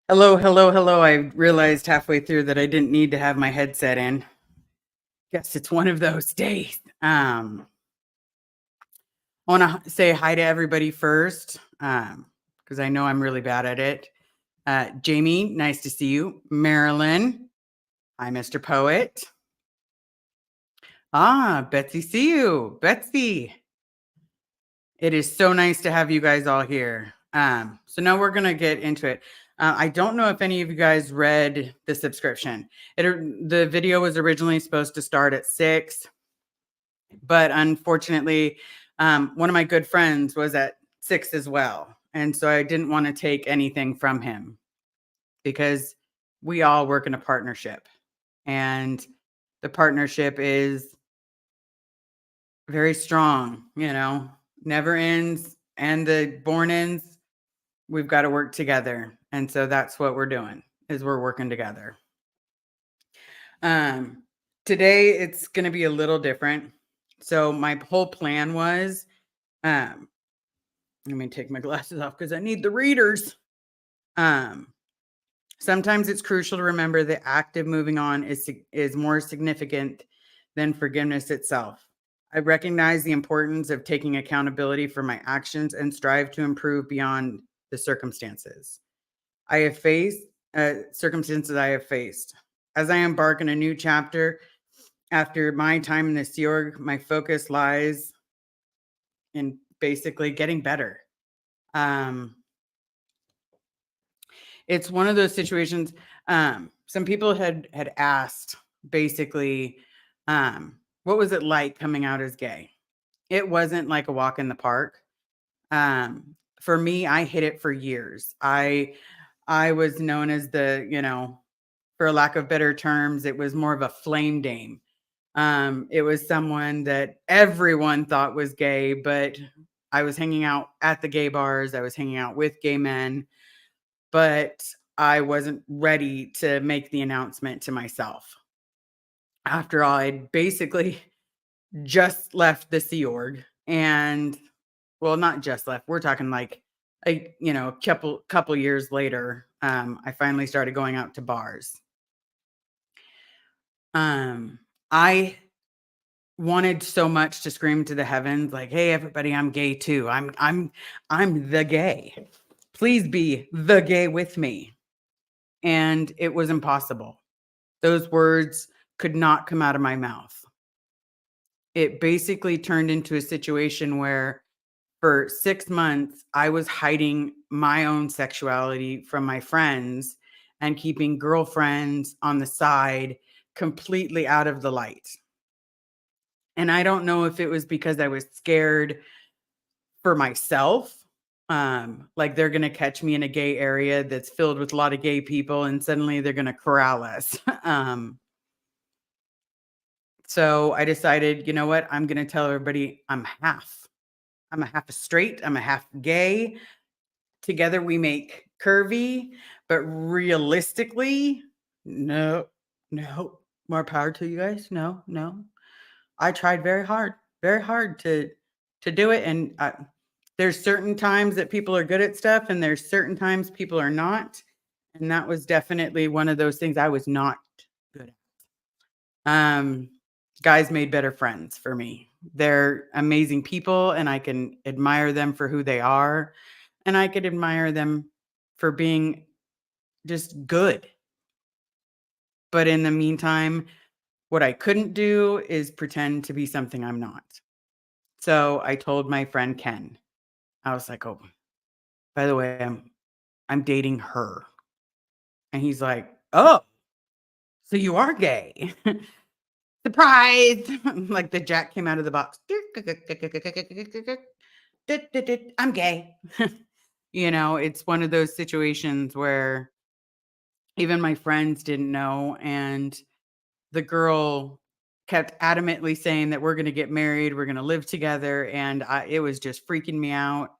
Hello, hello, hello. I realized halfway through that I didn't need to have my headset in. Guess it's one of those days. I want to say hi to everybody first, because I know I'm really bad at it. Jamie, nice to see you. Marilyn, hi, Mr. Poet. Betsy, see you. Betsy, it is so nice to have you guys all here. So now we're gonna get into it. I don't know if any of you guys read the subscription. The video was originally supposed to start at 6, but unfortunately, one of my good friends was at 6 as well, and so I didn't want to take anything from him because we all work in a partnership, and the partnership is very strong. Never ends, and the born ends. We've got to work together. And so that's what we're doing is we're working together. Um, Today it's going to be a little different. So my whole plan was, um, let me take my glasses off because I need the readers. Um, Sometimes it's crucial to remember the act of moving on is more significant than forgiveness itself. I recognize the importance of taking accountability for my actions and strive to improve beyond the circumstances I have faced, circumstances I have faced. As I embark on a new chapter after my time in the Sea Org, my focus lies in basically getting better. Um, it's one of those situations. Some people had asked basically, what was it like coming out as gay? It wasn't like a walk in the park. For me, I hid it for years. I was known as for lack of better terms, it was more of a flame dame. It was someone that everyone thought was gay, but I was hanging out at the gay bars. I was hanging out with gay men, but I wasn't ready to make the announcement to myself. After all, I'd basically just left the Sea Org and well, not just left. We're talking like couple years later, I finally started going out to bars. I wanted so much to scream to the heavens, like, "Hey, everybody, I'm gay too. I'm the gay. Please be the gay with me." And it was impossible. Those words could not come out of my mouth. It basically turned into a situation where for 6 months, I was hiding my own sexuality from my friends and keeping girlfriends on the side completely out of the light. And I don't know if it was because I was scared for myself, like they're gonna catch me in a gay area that's filled with a lot of gay people and suddenly they're gonna corral us. So I decided, you know what? I'm gonna tell everybody I'm half. I'm a half a straight, I'm a half gay. Together we make curvy, but realistically, no, no. More power to you guys. No, no. I tried very hard to do it, and there's certain times that people are good at stuff, and there's certain times people are not, and that was definitely one of those things I was not good at. Guys made better friends for me. They're amazing people, and I can admire them for who they are, and I could admire them for being just good. But in the meantime, what I couldn't do is pretend to be something I'm not. So I told my friend Ken, I was like, "Oh, by the way, I'm dating her." And he's like, "Oh, so you are gay." Surprise. Like the jack came out of the box. I'm gay. It's one of those situations where even my friends didn't know. And the girl kept adamantly saying that we're going to get married, we're going to live together. And it was just freaking me out.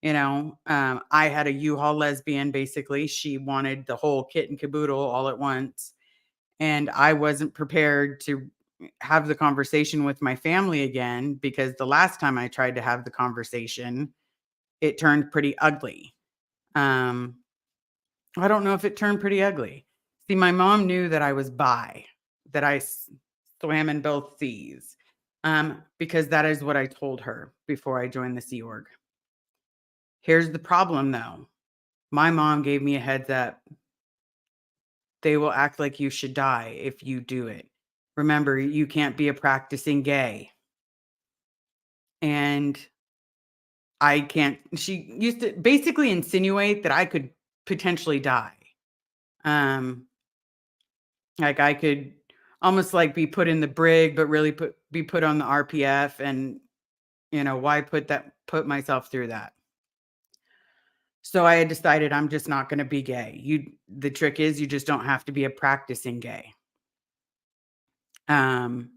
I had a U-Haul lesbian, basically. She wanted the whole kit and caboodle all at once. And I wasn't prepared to have the conversation with my family again because the last time I tried to have the conversation, it turned pretty ugly. Um, I don't know if it turned pretty ugly. See, my mom knew that I was bi, that swam in both seas, because that is what I told her before I joined the Sea Org. Here's the problem, though. My mom gave me a heads up. They will act like you should die if you do it. Remember, you can't be a practicing gay. And I can't, she used to basically insinuate that I could potentially die. Um, like I could almost like be put in the brig, but really be put on the RPF. And, why put myself through that? So I had decided I'm just not going to be gay. The trick is you just don't have to be a practicing gay. Um,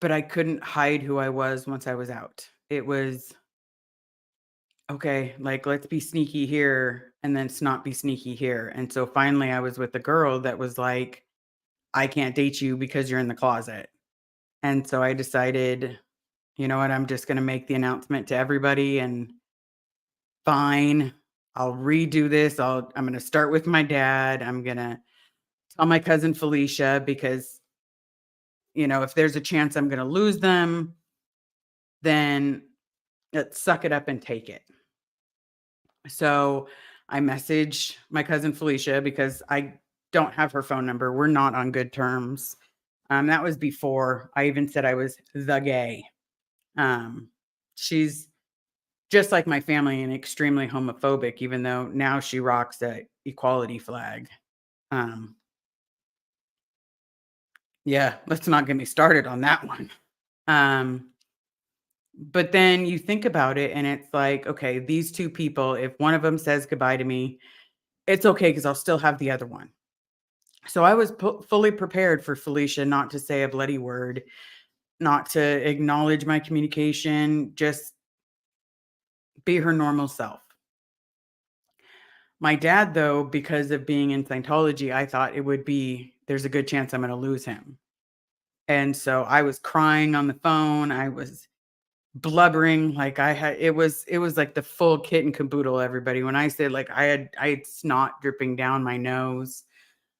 but I couldn't hide who I was once I was out. It was okay, like let's be sneaky here and then not be sneaky here. And so finally I was with a girl that was like, I can't date you because you're in the closet. And so I decided, you know what, I'm just going to make the announcement to everybody and fine. I'll redo this. I'm going to start with my dad. I'm going to tell my cousin Felicia because, if there's a chance I'm going to lose them, then let's suck it up and take it. So I message my cousin Felicia because I don't have her phone number. We're not on good terms. That was before I even said I was the gay. She's just like my family and extremely homophobic, even though now she rocks a equality flag. Um, yeah, let's not get me started on that one. But then you think about it and it's like, okay, these two people, if one of them says goodbye to me, it's okay because I'll still have the other one. So I was fully prepared for Felicia not to say a bloody word, not to acknowledge my communication, just be her normal self. My dad, though, because of being in Scientology, I thought there's a good chance I'm going to lose him. And so I was crying on the phone. I was blubbering like it was like the full kit and caboodle, everybody. When I said like I had snot dripping down my nose,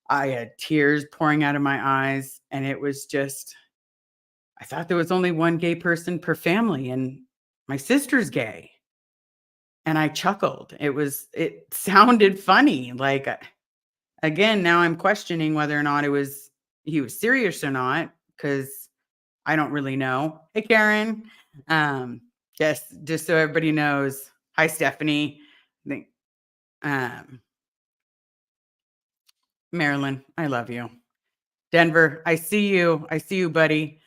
I had tears pouring out of my eyes, and it was just I thought there was only one gay person per family, and my sister's gay. And I chuckled. It sounded funny. Like again, now I'm questioning whether or not he was serious or not, because I don't really know. Hey Karen. Um, just so everybody knows. Hi Stephanie. Think- Um, Marilyn, I love you. Denver, I see you. I see you, buddy.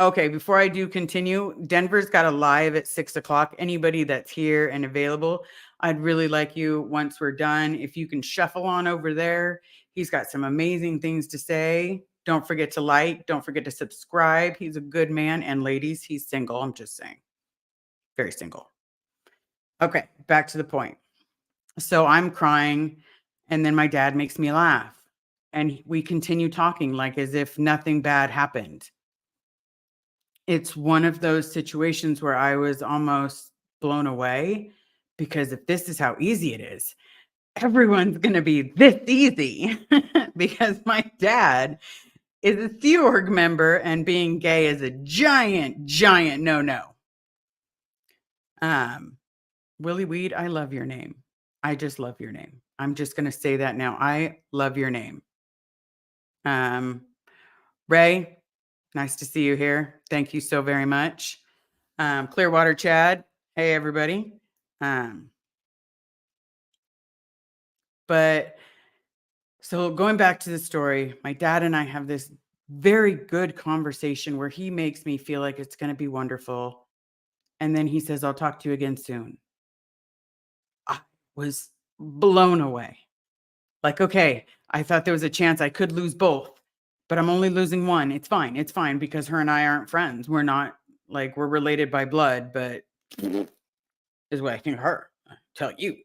Okay, before I do continue, Denver's got a live at 6 o'clock. Anybody that's here and available, I'd really like you, once we're done, if you can shuffle on over there. He's got some amazing things to say. Don't forget to like, don't forget to subscribe. He's a good man. And ladies, he's single. I'm just saying. Very single. Okay, back to the point. So I'm crying, and then my dad makes me laugh. And we continue talking like as if nothing bad happened. It's one of those situations where I was almost blown away, because if this is how easy it is, everyone's going to be this easy because my dad is a Sea Org member and being gay is a giant, giant no. Um, Willie Weed, I love your name. I just love your name. I'm just going to say that now. I love your name. Um, Ray, nice to see you here. Thank you so very much. Clearwater Chad, hey everybody. Um, but so going back to the story, my dad and I have this very good conversation where he makes me feel like it's going to be wonderful. And then he says, I'll talk to you again soon. I was blown away. Like, okay, I thought there was a chance I could lose both, but I'm only losing one. It's fine. It's fine because her and I aren't friends. We're not like we're related by blood, but is what I think of her. I tell you.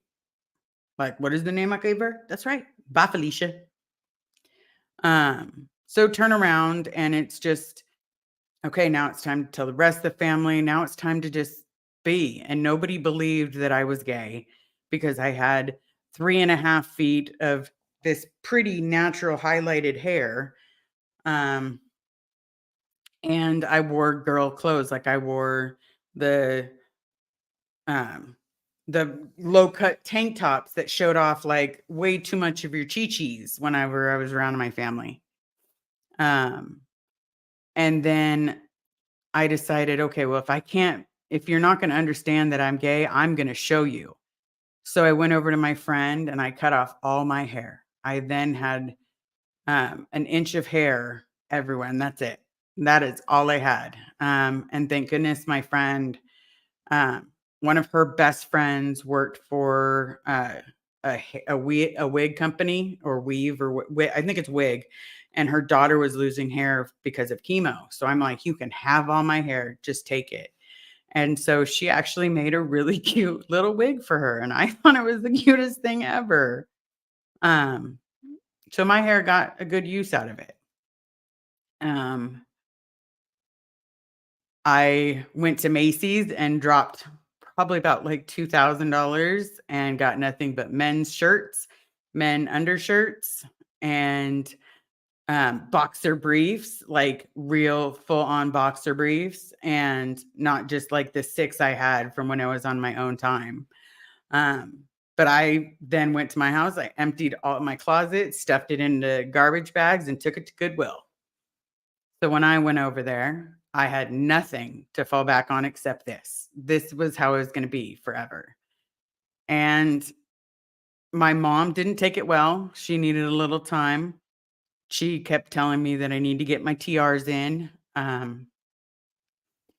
Like, what is the name I gave her? That's right. Bye, Felicia. So turn around and it's just okay, now it's time to tell the rest of the family. Now it's time to just be. And nobody believed that I was gay. because I had 3.5 feet of this pretty natural highlighted hair. Um, and I wore girl clothes. Like I wore the um the low cut tank tops that showed off like way too much of your chi-chis whenever I was around my family. Um, and then I decided, okay, well, if you're not going to understand that I'm gay, I'm going to show you. So I went over to my friend and I cut off all my hair. I then had an inch of hair everywhere, and that's it. That is all I had. And thank goodness my friend, um, one of her best friends worked for a wig company or weave or I think it's wig, and her daughter was losing hair because of chemo. So I'm like, you can have all my hair, just take it. And so she actually made a really cute little wig for her, and I thought it was the cutest thing ever. Um, so my hair got a good use out of it. Um, I went to Macy's and dropped probably about like $2,000 and got nothing but men's shirts, men undershirts, and boxer briefs, like real full on boxer briefs, and not just like the six I had from when I was on my own time. Um, but I then went to my house, I emptied all of my closet, stuffed it into garbage bags, and took it to Goodwill. So when I went over there, I had nothing to fall back on except this. This was how it was going to be forever. And my mom didn't take it well. She needed a little time. She kept telling me that I need to get my TRs in.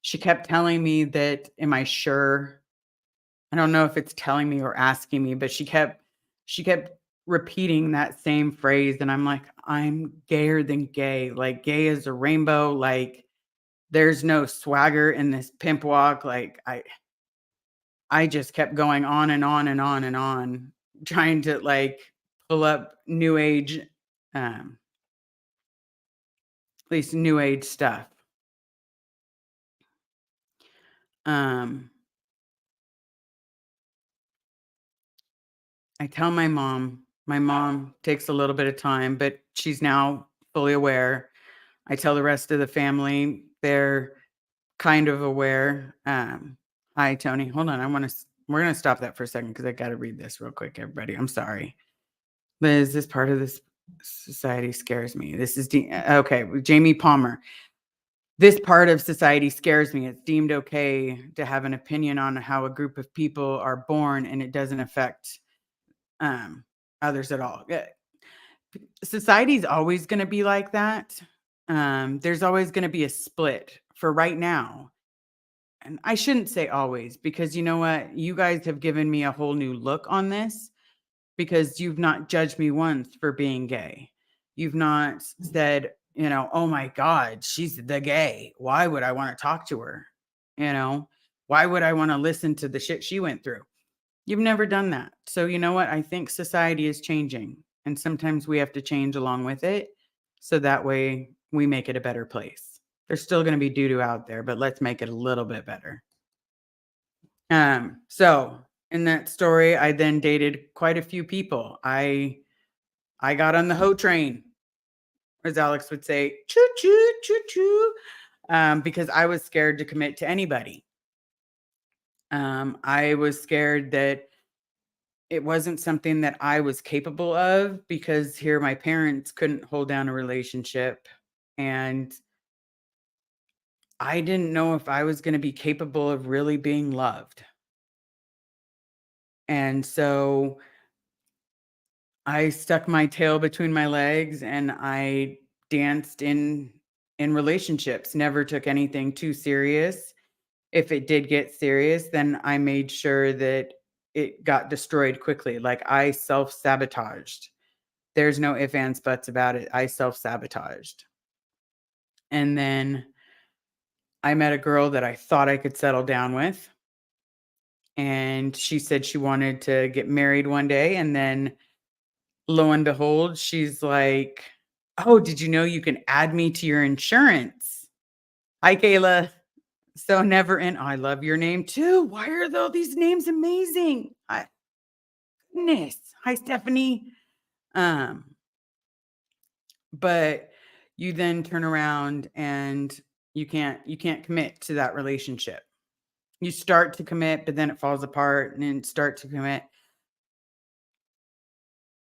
She kept telling me that, am I sure? I don't know if it's telling me or asking me, but she kept repeating that same phrase. And I'm like, I'm gayer than gay. Like gay is a rainbow. Like there's no swagger in this pimp walk. Like I just kept going on and on and on and on, trying to like pull up new age, at least new age stuff. Um, I tell my mom takes a little bit of time, but she's now fully aware. I tell the rest of the family, they're kind of aware. Hi, Tony. Hold on. We're going to stop that for a second because I got to read this real quick, everybody. I'm sorry. Liz, this part of this society scares me. This is okay. Jamie Palmer. This part of society scares me. It's deemed okay to have an opinion on how a group of people are born, and it doesn't affect um, others at all. Society's always going to be like that. There's always going to be a split for right now. And I shouldn't say always because you know what? You guys have given me a whole new look on this because you've not judged me once for being gay. You've not said, "Oh my God, she's the gay. Why would I want to talk to her? You know, why would I want to listen to the shit she went through?" You've never done that. So, you know what? I think society is changing, and sometimes we have to change along with it so that way we make it a better place. There's still going to be doo doo out there, but let's make it a little bit better. So in that story, I then dated quite a few people. I got on the hoe train, as Alex would say, choo choo choo choo, because I was scared to commit to anybody. I was scared that it wasn't something that I was capable of because here my parents couldn't hold down a relationship, and I didn't know if I was going to be capable of really being loved. And so I stuck my tail between my legs and I danced in relationships, never took anything too serious. If it did get serious, then I made sure that it got destroyed quickly. Like I self-sabotaged. There's no ifs, ands, buts about it. I self-sabotaged. And then I met a girl that I thought I could settle down with. And she said she wanted to get married one day. And then lo and behold, she's like, "Oh, did you know you can add me to your insurance?" Hi, Kayla. So never in I love your name too. Why are though these names amazing? goodness. Hi, Stephanie. Um, but you then turn around and you can't commit to that relationship. You start to commit, but then it falls apart and then start to commit.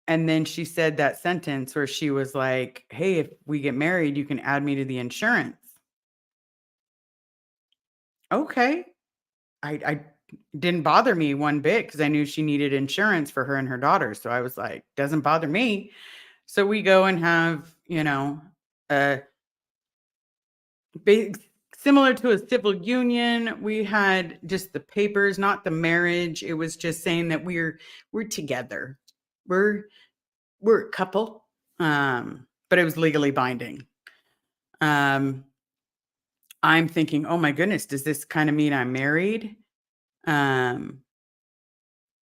And then she said that sentence where she was like, "Hey, if we get married, you can add me to the insurance." Okay. I didn't bother me one bit because I knew she needed insurance for her and her daughter. So I was like, doesn't bother me. So we go and have, a big similar to a civil union. We had just the papers, not the marriage. It was just saying that we're together. We're we're a couple. But it was legally binding. Um, I'm thinking, oh my goodness, does this kind of mean I'm married? Um,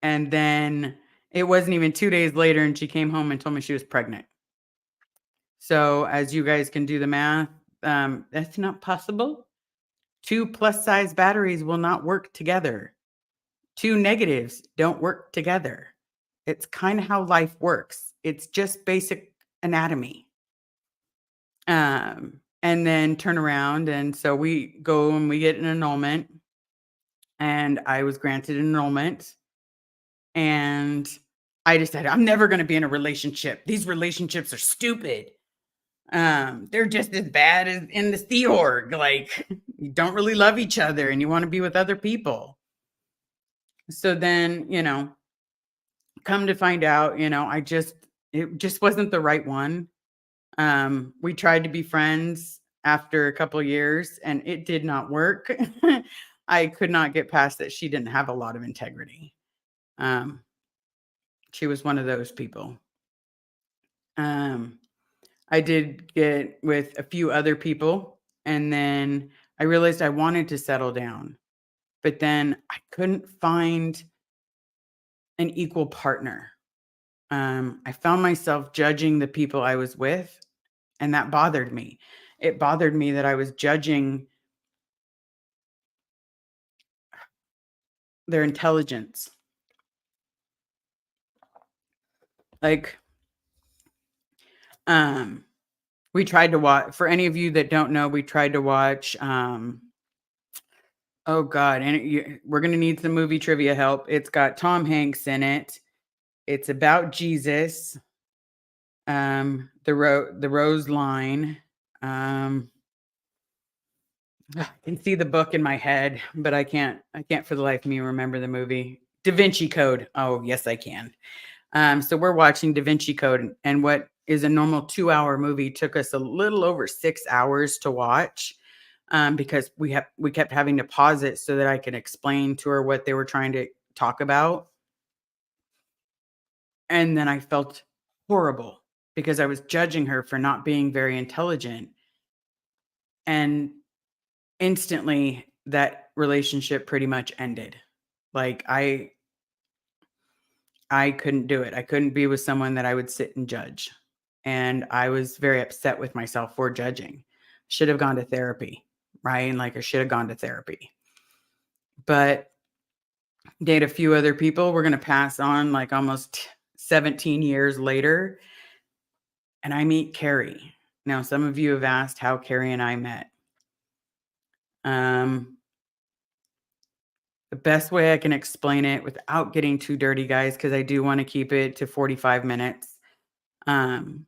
and then it wasn't even 2 days later, and she came home and told me she was pregnant. So, as you guys can do the math, that's not possible. Two plus size batteries will not work together. Two negatives don't work together. It's kind of how life works. It's just basic anatomy. And then turn around. And so we go and we get an annulment, and I was granted an annulment. And I decided I'm never going to be in a relationship. These relationships are stupid. They're just as bad as in the Sea Org. Like, you don't really love each other and you want to be with other people. So then, come to find out, it just wasn't the right one. We tried to be friends after a couple years and it did not work. I could not get past that she didn't have a lot of integrity. Um, she was one of those people. Um, I did get with a few other people, and then I realized I wanted to settle down, but then I couldn't find an equal partner. I found myself judging the people I was with, and that bothered me. It bothered me that I was judging their intelligence. Like, um, we tried to watch, for any of you that don't know, we tried to watch, oh God, and we're going to need some movie trivia help. It's got Tom Hanks in it. It's about Jesus, the Rose Line. Um, I can see the book in my head, but I can't for the life of me remember the movie. Da Vinci Code. Oh, yes, I can. So we're watching Da Vinci Code, and what is a normal 2-hour movie took us a little over 6 hours to watch, because we kept having to pause it so that I could explain to her what they were trying to talk about. And then I felt horrible because I was judging her for not being very intelligent. And instantly that relationship pretty much ended. Like, I couldn't do it. I couldn't be with someone that I would sit and judge. And I was very upset with myself for judging. Should have gone to therapy, right? Like, I should have gone to therapy. But date a few other people. We're going to pass on like almost 17 years later, and I meet Carrie. Now, some of you have asked how Carrie and I met. Um, the best way I can explain it without getting too dirty, guys, because I do want to keep it to 45 minutes. Um,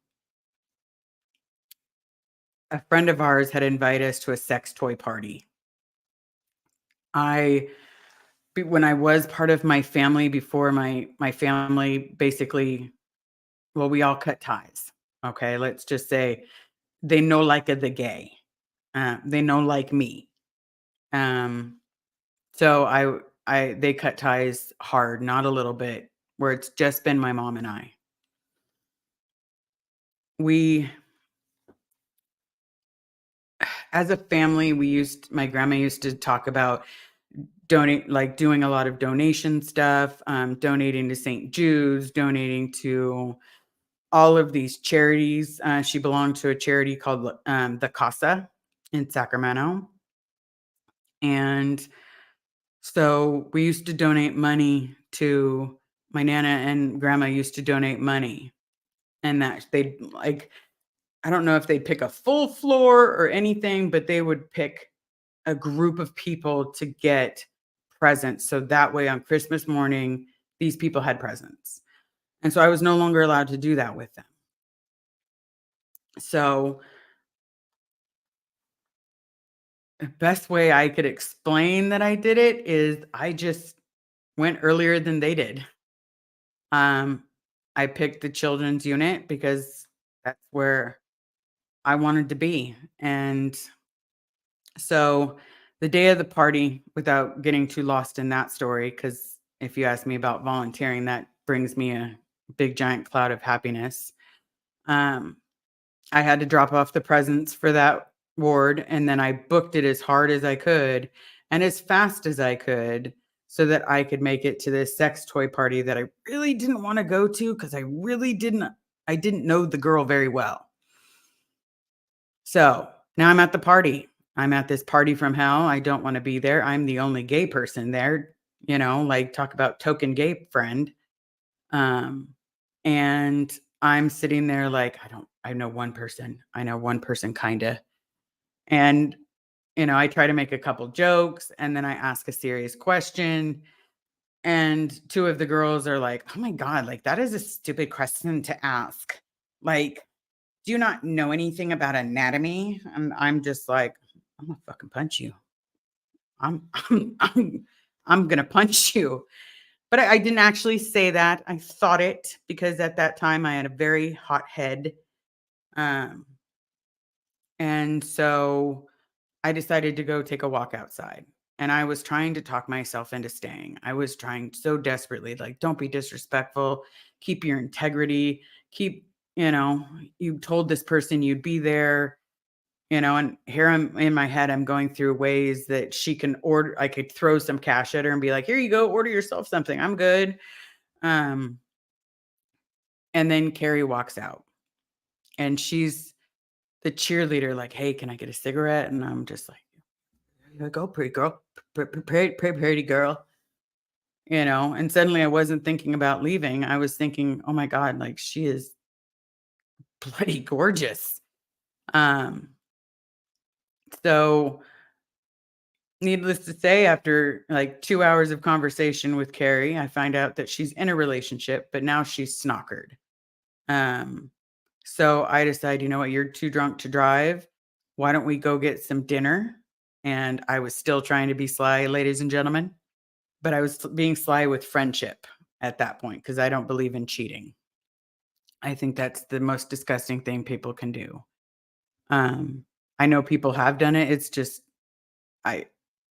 a friend of ours had invited us to a sex toy party. I when I was part of my family before my family basically, well, we all cut ties. Okay, let's just say they no like the gay. They no like me. Um, so they cut ties hard, not a little bit, where it's just been my mom and I. We, as a family, my grandma used to talk about doing a lot of donation stuff, donating to St. Jude's, donating to all of these charities. She belonged to a charity called the Casa in Sacramento. And so we used to donate money to my nana and grandma used to donate money, and that they'd like, I don't know if they'd pick a full floor or anything, but they would pick a group of people to get presents. So that way on Christmas morning, these people had presents. And so I was no longer allowed to do that with them. So the best way I could explain that I did it is I just went earlier than they did. Um, I picked the children's unit because that's where I wanted to be. And so the day of the party, without getting too lost in that story, because if you ask me about volunteering, that brings me a big giant cloud of happiness. Um, I had to drop off the presents for that ward, and then I booked it as hard as I could and as fast as I could so that I could make it to this sex toy party that I really didn't want to go to because I didn't know the girl very well. So now I'm at the party. I'm at this party from hell. I don't want to be there. I'm the only gay person there, like talk about token gay friend. Um, and I'm sitting there like, I know one person. I know one person kinda. And, I try to make a couple jokes and then I ask a serious question. And two of the girls are like, oh my God, like that is a stupid question to ask. Like, do you not know anything about anatomy? And I'm just like, I'm gonna fucking punch you. I'm I'm gonna punch you. But I didn't actually say that. I thought it because at that time I had a very hot head. Um, and so I decided to go take a walk outside. And I was trying to talk myself into staying. I was trying so desperately, like, don't be disrespectful, keep your integrity, keep, you told this person you'd be there, and here I'm in my head, I'm going through ways that she can order, I could throw some cash at her and be like, here you go, order yourself something. I'm good. Um, And then Carrie walks out and she's the cheerleader, like, "Hey, can I get a cigarette?" And I'm just like, "Yeah, go, pretty girl, pretty girl." And suddenly I wasn't thinking about leaving. I was thinking, "Oh my God, like she is bloody gorgeous." Um, so needless to say, after like 2 hours of conversation with Carrie, I find out that she's in a relationship, but now she's snockered. Um, So I decide, you know what, you're too drunk to drive. Why don't we go get some dinner? And I was still trying to be sly, ladies and gentlemen, but I was being sly with friendship at that point because I don't believe in cheating. I think that's the most disgusting thing people can do. Um, I know people have done it. It's just I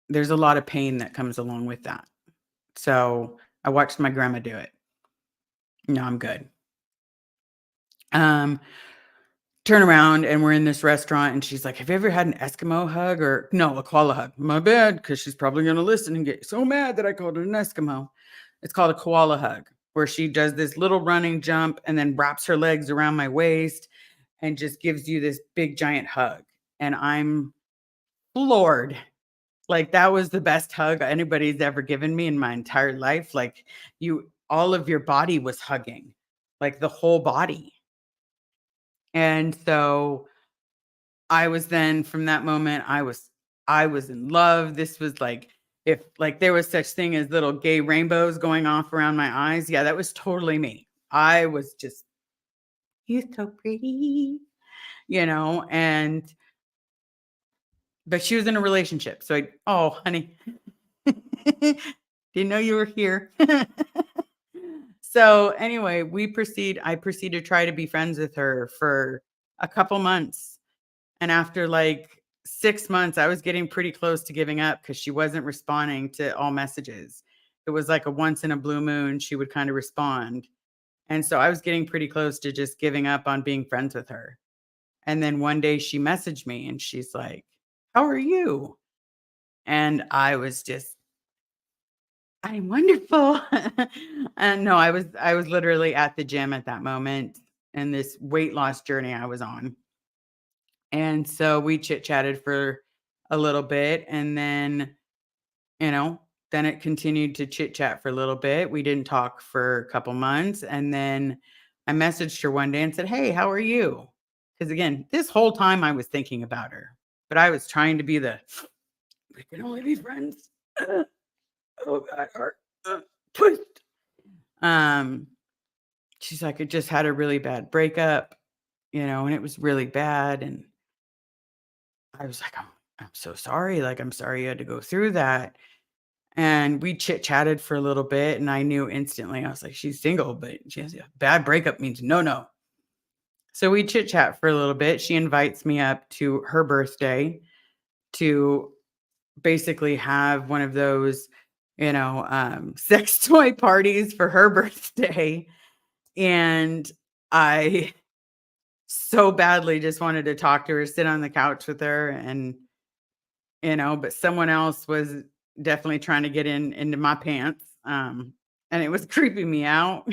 there's a lot of pain that comes along with that. So I watched my grandma do it. No, I'm good. Um, Turn around and we're in this restaurant and she's like, "Have you ever had an Eskimo hug or no, a koala hug?" My bad, because she's probably gonna listen and get so mad that I called it an Eskimo. It's called a koala hug, where she does this little running jump and then wraps her legs around my waist and just gives you this big giant hug. And I'm floored. Like that was the best hug anybody's ever given me in my entire life. Like all of your body was hugging, like the whole body. And so I was then from that moment, I was in love. This was like if like there was such thing as little gay rainbows going off around my eyes. Yeah, that was totally me. I was just, "You're so pretty," and but she was in a relationship. So oh, honey. Didn't know you were here. So anyway, I proceed to try to be friends with her for a couple months. And after like 6 months, I was getting pretty close to giving up because she wasn't responding to all messages. It was like a once in a blue moon, she would kind of respond. And so I was getting pretty close to just giving up on being friends with her. And then one day she messaged me and she's like, "How are you?" And I was just, "I'm wonderful." And no, I was literally at the gym at that moment in this weight loss journey I was on. And so we chit chatted for a little bit and then, you know, then it continued to chit chat for a little bit. We didn't talk for a couple months. And then I messaged her one day and said, "Hey, how are you?" Because again, this whole time I was thinking about her, but I was trying to be the, we can only be friends. Oh, God, heart. Twist. Um, she's like, I just had a really bad breakup, and it was really bad. And I was like, I'm so sorry. Like, I'm sorry you had to go through that. And we chit chatted for a little bit, and I knew instantly. I was like, she's single, but she has a bad breakup means no, no. So we chit chat for a little bit. She invites me up to her birthday to basically have one of those, sex toy parties for her birthday. And I so badly just wanted to talk to her, sit on the couch with her, but someone else was definitely trying to get into my pants, and it was creeping me out,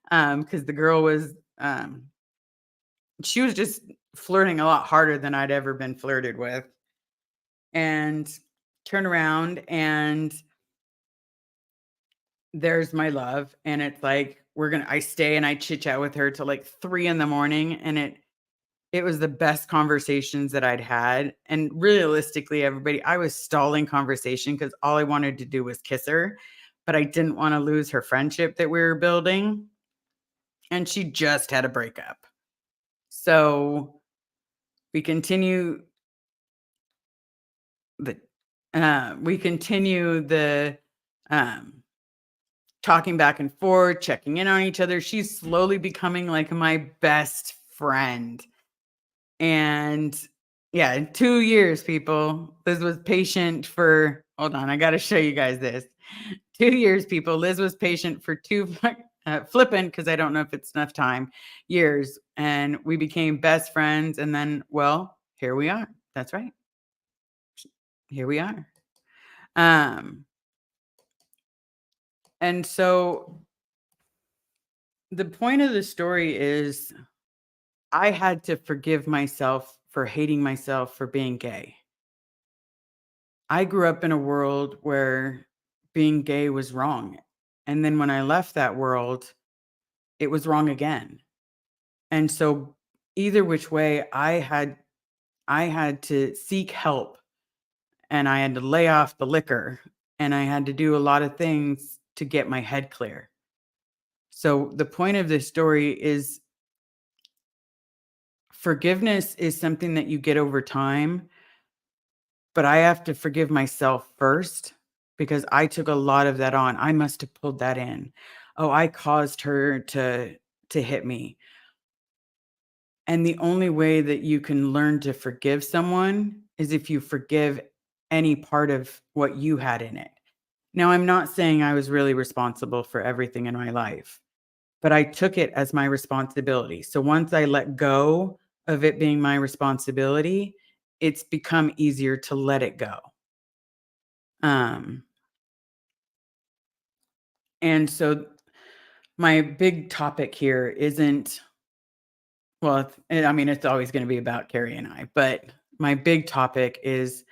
because the girl was, she was just flirting a lot harder than I'd ever been flirted with, and turn around, and there's my love, and it's like, I stay and I chit chat with her till, like, 3 in the morning, and it was the best conversations that I'd had, and realistically, everybody, I was stalling conversation because all I wanted to do was kiss her, but I didn't wanna lose her friendship that we were building, and she just had a breakup. So, we continue the um, talking back and forth, checking in on each other. She's slowly becoming like my best friend. And yeah, in 2 years, people, Liz was patient for, hold on, I gotta show you guys this. 2 years, people. Liz was patient for 2 flipping, because I don't know if it's enough time, years, and we became best friends, and then, well, here we are. That's right. Here we are. Um, and so the point of the story is I had to forgive myself for hating myself for being gay. I grew up in a world where being gay was wrong. And then when I left that world, it was wrong again. And so either which way, I had to seek help, and I had to lay off the liquor, and I had to do a lot of things to get my head clear. So the point of this story is forgiveness is something that you get over time. But I have to forgive myself first because I took a lot of that on. I must have pulled that in. Oh, I caused her to hit me. And the only way that you can learn to forgive someone is if you forgive any part of what you had in it. Now, I'm not saying I was really responsible for everything in my life, but I took it as my responsibility. So once I let go of it being my responsibility, it's become easier to let it go. Um, and so my big topic here isn't, well, I mean, it's always going to be about Carrie and I, but my big topic is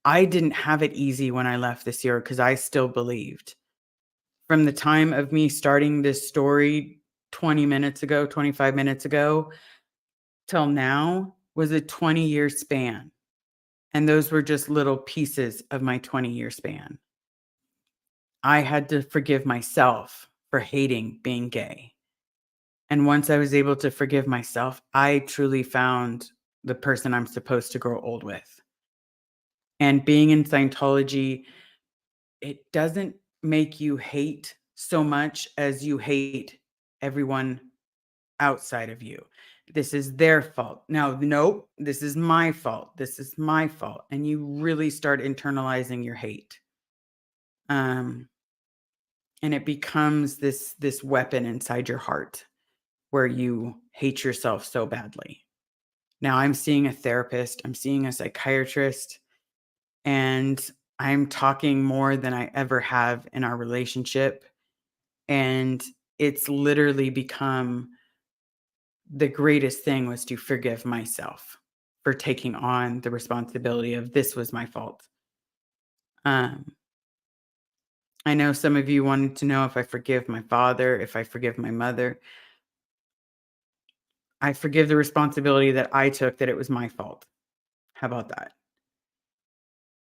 I didn't have it easy when I left this year because I still believed. From the time of me starting this story 20 minutes ago, 25 minutes ago, till now was a 20-year span. And those were just little pieces of my 20-year span. I had to forgive myself for hating being gay. And once I was able to forgive myself, I truly found the person I'm supposed to grow old with. And being in Scientology, it doesn't make you hate so much as you hate everyone outside of you. This is their fault. Now, nope, this is my fault. This is my fault. And you really start internalizing your hate. Um, and it becomes this weapon inside your heart where you hate yourself so badly. Now I'm seeing a therapist, I'm seeing a psychiatrist, and I'm talking more than I ever have in our relationship. And it's literally become the greatest thing was to forgive myself for taking on the responsibility of this was my fault. Um, I know some of you wanted to know if I forgive my father, if I forgive my mother. I forgive the responsibility that I took, that it was my fault. How about that?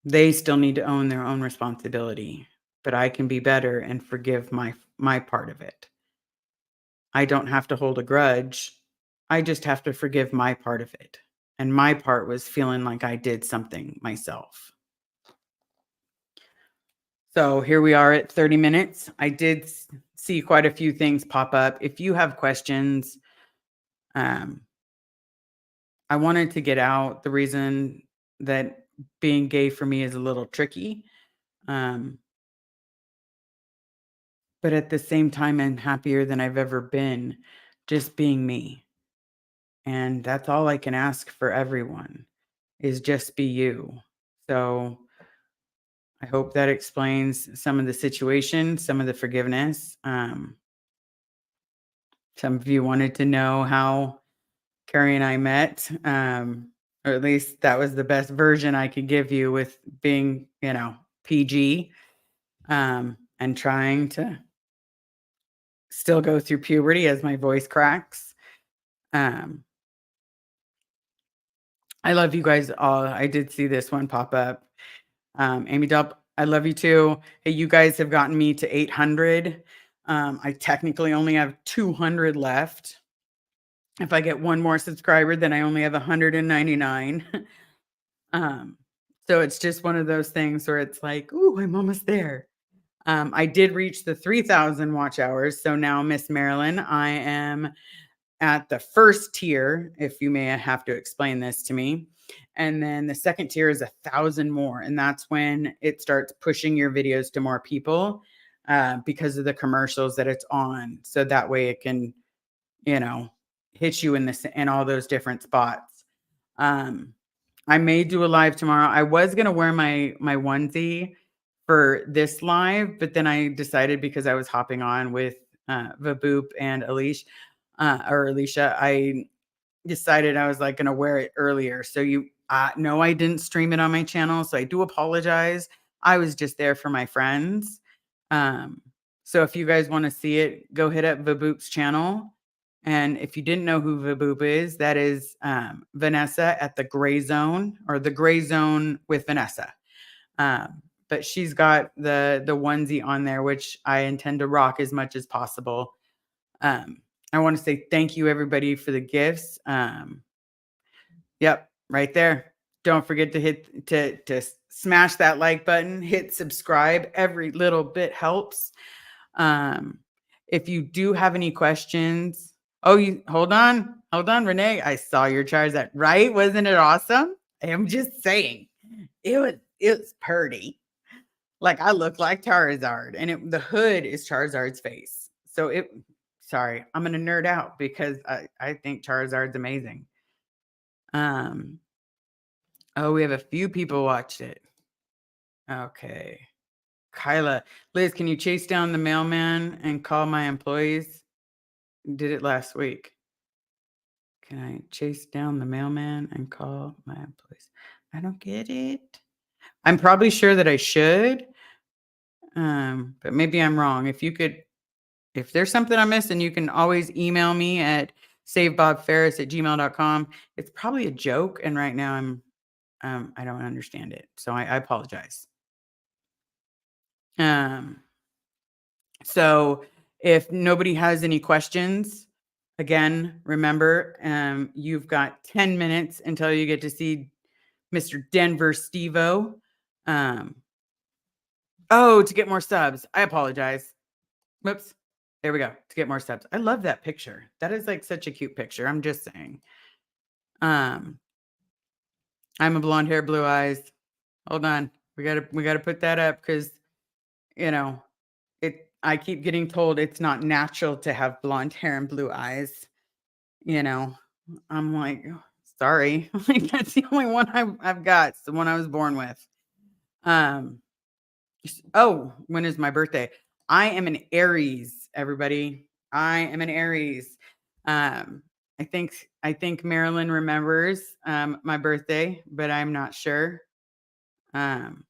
They still need to own their own responsibility, but I can be better and forgive my part of it. I don't have to hold a grudge. I just have to forgive my part of it. And my part was feeling like I did something myself. So here we are at 30 minutes. I did see quite a few things pop up. If you have questions, um, I wanted to get out the reason that being gay for me is a little tricky. Um, but at the same time, I'm happier than I've ever been just being me. And that's all I can ask for everyone is just be you. So I hope that explains some of the situation, some of the forgiveness. Some of you wanted to know how Carrie and I met, or at least that was the best version I could give you with being, PG, and trying to still go through puberty as my voice cracks. Um, I love you guys all. I did see this one pop up. Amy Delp, I love you too. Hey, you guys have gotten me to 800. I technically only have 200 left. If I get one more subscriber, then I only have 199. um, so it's just one of those things where it's like, ooh, I'm almost there. I did reach the 3,000 watch hours. So now, Miss Marilyn, I am at the first tier, if you may have to explain this to me. And then the second tier is 1,000 more. And that's when it starts pushing your videos to more people because of the commercials that it's on. So that way it can, you know, hit you in all those different spots. I may do a live tomorrow. I was gonna wear my onesie for this live, but then I decided because I was hopping on with Vaboop and Alicia, I decided I was like gonna wear it earlier. So you no, I didn't stream it on my channel. So I do apologize. I was just there for my friends. Um, so if you guys want to see it, go hit up Vaboop's channel. And if you didn't know who Vaboop is, that is Vanessa at the Gray Zone, or the Gray Zone with Vanessa. But she's got the onesie on there, which I intend to rock as much as possible. I want to say thank you, everybody, for the gifts. Yep, right there. Don't forget to smash that like button, hit subscribe. Every little bit helps. Um, if you do have any questions, oh, you hold on, Renee. I saw your Charizard, right? Wasn't it awesome? I'm just saying, it was pretty. Like I look like Charizard, and the hood is Charizard's face. So sorry, I'm gonna nerd out because I think Charizard's amazing. Oh, we have a few people watched it. Okay. Kyla, Liz, can you chase down the mailman and call my employees? Did it last week. Can I chase down the mailman and call my employees? I don't get it. I'm probably sure that I should. But maybe I'm wrong. If there's something I'm missing, you can always email me at savebobferris@gmail.com. It's probably a joke, and right now I don't understand it. So I apologize. So if nobody has any questions, again, remember, you've got 10 minutes until you get to see Mr. Denver Stevo. Oh, to get more subs. I apologize. Whoops. There we go. To get more subs. I love that picture. That is like such a cute picture. I'm just saying. I'm a blonde hair, blue eyes. Hold on. We gotta put that up because you know I keep getting told it's not natural to have blonde hair and blue eyes. You know, I'm like, "Oh, sorry." Like that's the only one I've got. It's the one I was born with. Um, oh, when is my birthday? I am an Aries, everybody. I am an Aries. Um, I think Marilyn remembers my birthday, but I'm not sure. Um,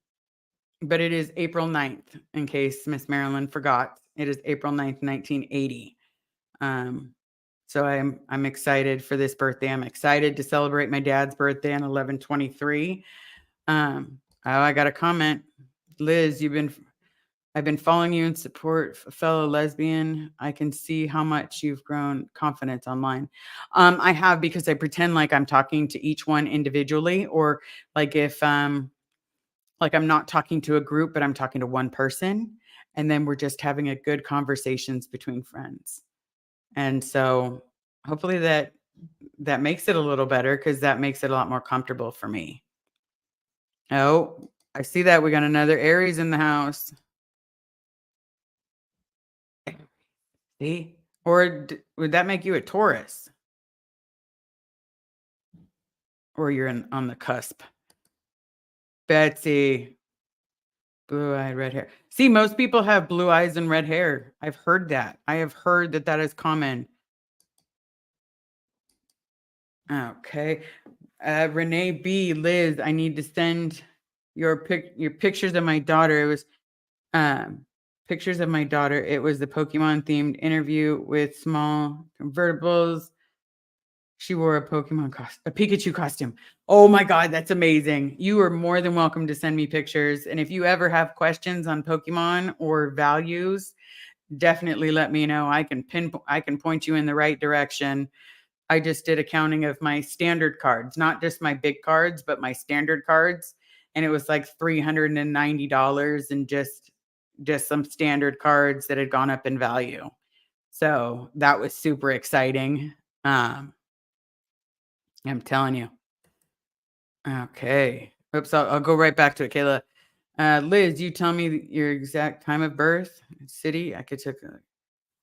but it is April 9th, in case Miss Marilyn forgot. It is April 9th, 1980. Um, so I'm excited for this birthday. I'm excited to celebrate my dad's birthday on 11/23. Oh, I got a comment. Liz, I've been following you in support, fellow lesbian. I can see how much you've grown confidence online. I have, because I pretend like I'm talking to each one individually, or like if like I'm not talking to a group, but I'm talking to one person, and then we're just having a good conversations between friends. And so hopefully that makes it a little better, because that makes it a lot more comfortable for me. Oh, I see that we got another Aries in the house. See? Or would that make you a Taurus? Or you're on the cusp? Betsy, blue-eyed, red hair. See, most people have blue eyes and red hair. I've heard that. I have heard that that is common. Okay. Renee B, Liz, I need to send your pictures of my daughter. It was um pictures of my daughter. It was the Pokemon themed interview with small convertibles. She wore a Pikachu costume. Oh my god, that's amazing. You are more than welcome to send me pictures, and if you ever have questions on Pokemon or values, definitely let me know. I can point you in the right direction. I just did a counting of my standard cards, not just my big cards, but my standard cards, and it was like $390, and just some standard cards that had gone up in value. So, that was super exciting. Um, I'm telling you. Okay. Oops, I'll go right back to it, Kayla. Liz, you tell me your exact time of birth, city. I could check.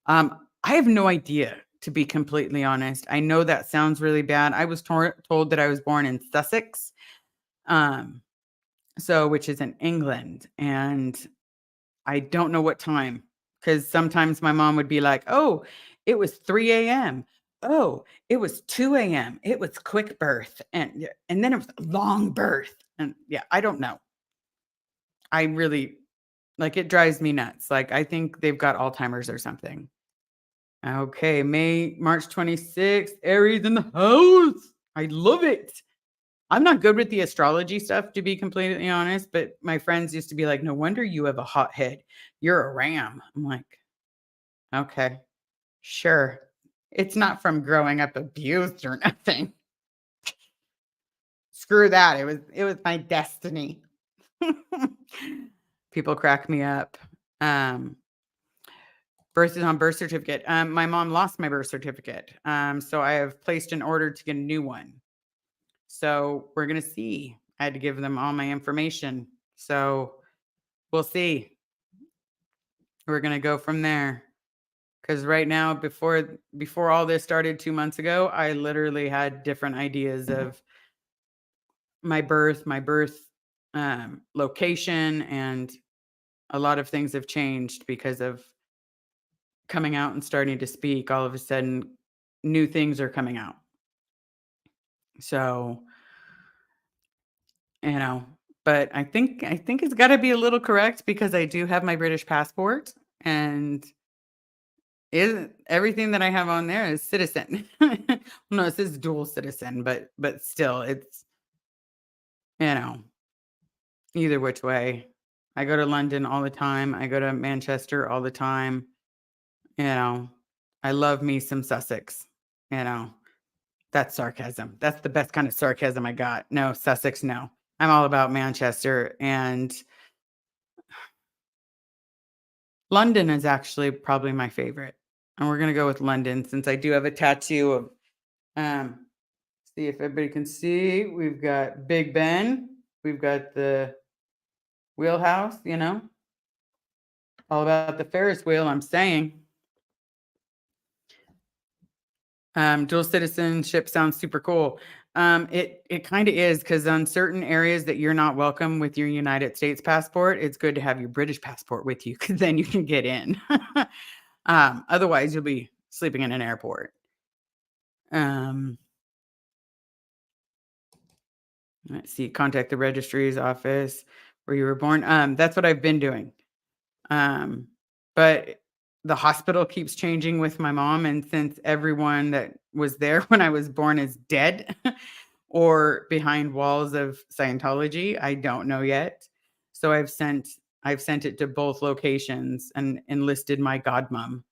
I have no idea, to be completely honest. I know that sounds really bad. I was told that I was born in Sussex, um, so which is in England, and I don't know what time, because sometimes my mom would be like, "Oh, it was 3 a.m. Oh, it was 2 a.m. It was quick birth, and then it was long birth." And yeah, I don't know. I really like, it drives me nuts. Like, I think they've got Alzheimer's or something. Okay, March 26th, Aries in the house. I love it. I'm not good with the astrology stuff, to be completely honest, but my friends used to be like, "No wonder you have a hot head. You're a ram." I'm like, "Okay, sure." It's not from growing up abused or nothing. Screw that. It was my destiny. People crack me up. Um, Birth is on birth certificate. My mom lost my birth certificate. So I have placed an order to get a new one. So we're gonna see. I had to give them all my information. So we'll see. We're gonna go from there. Because right now, before all this started 2 months ago, I literally had different ideas of my birth location, and a lot of things have changed because of coming out and starting to speak. All of a sudden, new things are coming out. So, you know, but I think it's got to be a little correct, because I do have my British passport, and is everything that I have on there is citizen. No, it says dual citizen, but still, it's, you know, either which way. I go to London all the time. I go to Manchester all the time. You know, I love me some Sussex. You know, that's sarcasm. That's the best kind of sarcasm I got. No, Sussex, no. I'm all about Manchester, and London is actually probably my favorite. And we're gonna go with London, since I do have a tattoo of um see if everybody can see. We've got Big Ben, we've got the wheelhouse, all about the Ferris wheel, I'm saying. Dual citizenship sounds super cool. It kind of is, because on certain areas that you're not welcome with your United States passport, it's good to have your British passport with you, because then you can get in. Otherwise, you'll be sleeping in an airport. Um, let's see. Contact the registry's office. where you were born. That's what I've been doing. Um, but the hospital keeps changing with my mom, and since everyone that was there when I was born is dead or behind walls of Scientology, I don't know yet. So I've sent it to both locations and enlisted my godmom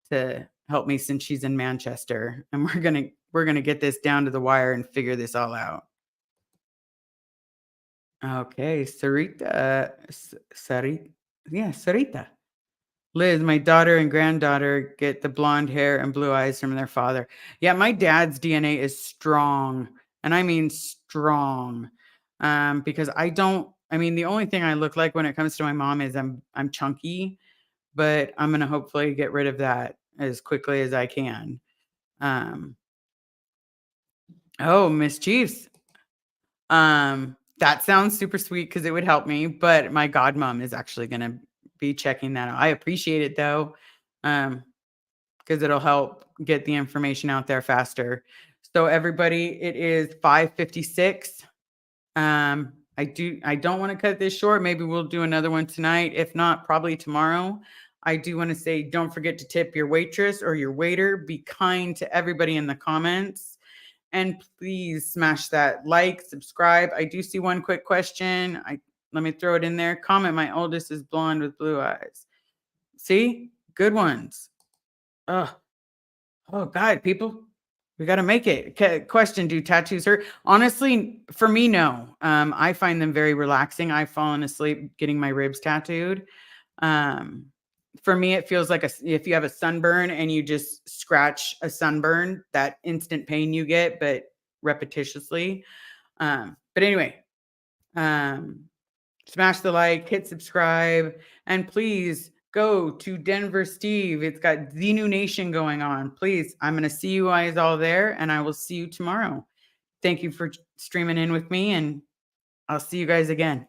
to help me since she's in Manchester, and we're gonna get this down to the wire and figure this all out. Okay, Sarita, yeah, Sarita. Liz, my daughter and granddaughter get the blonde hair and blue eyes from their father. Yeah, my dad's DNA is strong, and I mean strong. Because I mean, the only thing I look like when it comes to my mom is I'm chunky, but I'm gonna hopefully get rid of that as quickly as I can. Um, oh, Miss Chiefs. That sounds super sweet because it would help me, but my godmom is actually gonna be checking that out. I appreciate it though. Um, because it'll help get the information out there faster. So everybody, it is 5:56. I don't want to cut this short. Maybe we'll do another one tonight. If not, probably tomorrow. I do want to say don't forget to tip your waitress or your waiter. Be kind to everybody in the comments. And please smash that like, subscribe. I do see one quick question. Let me throw it in there. Comment, my oldest is blonde with blue eyes. See? Good ones. Oh, oh God, people. We got to make it. Question, do tattoos hurt? Honestly, for me, no. I find them very relaxing. I've fallen asleep getting my ribs tattooed. Um, for me, it feels like if you have a sunburn and you just scratch a sunburn, that instant pain you get, but repetitiously. But anyway, um, smash the like, hit subscribe, and please go to Denver Steve. It's got Xenu Nation going on. Please, I'm going to see you guys all there, and I will see you tomorrow. Thank you for streaming in with me, and I'll see you guys again.